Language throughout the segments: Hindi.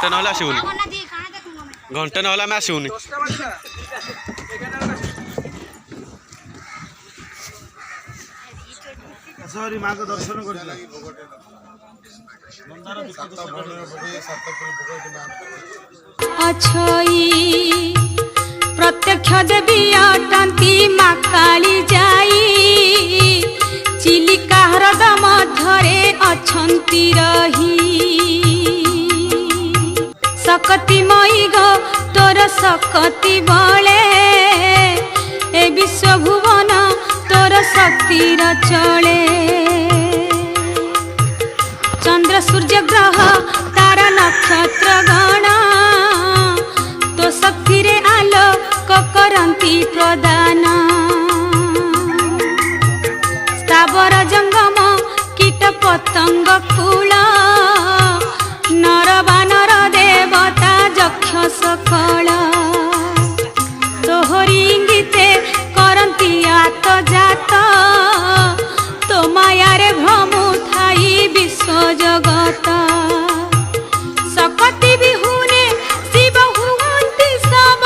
घंटे ना आसुनि घंटे ना आम आसुनि माँ को दर्शन कर प्रत्यक्ष देवी अटंती माँ काली जाई चिलिका ह्रद मध्यरे अछंती रही सकती मई गो तोर सकती बले ए विश्व भुवन तोर शक्तिर चले चंद्र सूर्य ग्रह तारा नक्षत्र गण तो शक्ति रे आलोक करंती प्रदान स्थावर जंगम कीट पतंग कूल नर बानर देवता यक्ष सकल तोहरी इंगिते करंती आत जात तो मायारे भ्रमु थाई विश्व जगत सकती बिहुने शिव हुवंती सब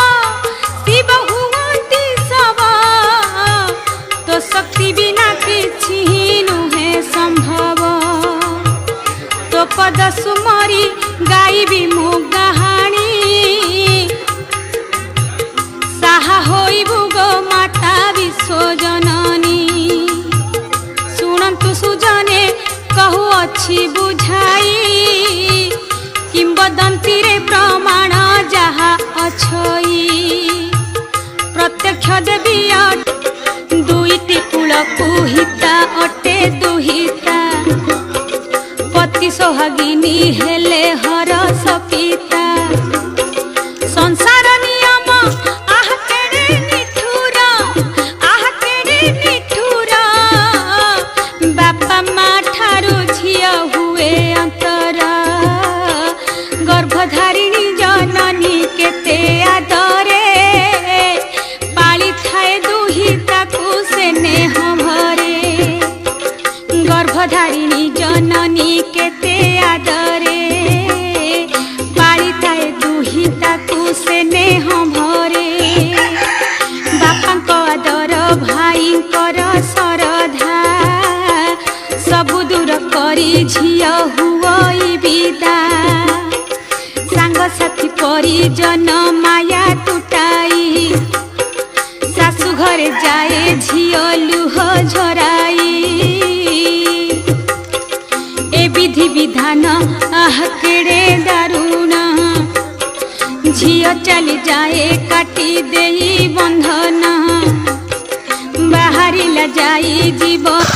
तो शक्ति बिना किछि नुहे संभव तो पद सुमरी गाइबी मो कहानी साहा होइबु गो माता विश्व जननी शुणन्तु सुजने कहु अछि बुझाई किंबदंती रे प्रमाण जहा अछई प्रत्यक्ष देवी दुईटी कूल कुहिता अटे दुहिता पति सोहागिनी हेले हर सपिता संसार नियम आह केड़े निठुर बापा माँ ठारू झिया हुए अंतरा गर्भधारिणी जननी केते आदरे पाली थाए दुहिता को स्नेह भरे गर्भधारिणी जननी केते आदरे पाली थाए दुहिता को स्नेह भरे बापा आदर भाई सरधा सबु दूर करी झिया हुई विदा सांग साथी परिजन माया टुटाई सासु घरे जाए झिया लुह झराई ए विधि विधान आह केड़े दारुण झिया चली जाए काटी देई बंधन बाहरिला जाई जीवन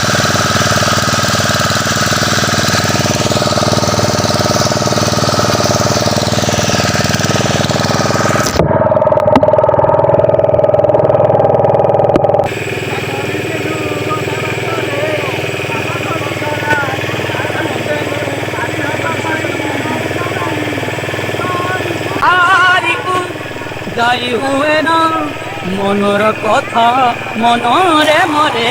যাই হুয়ে না মনোর কথা মনরে মরে।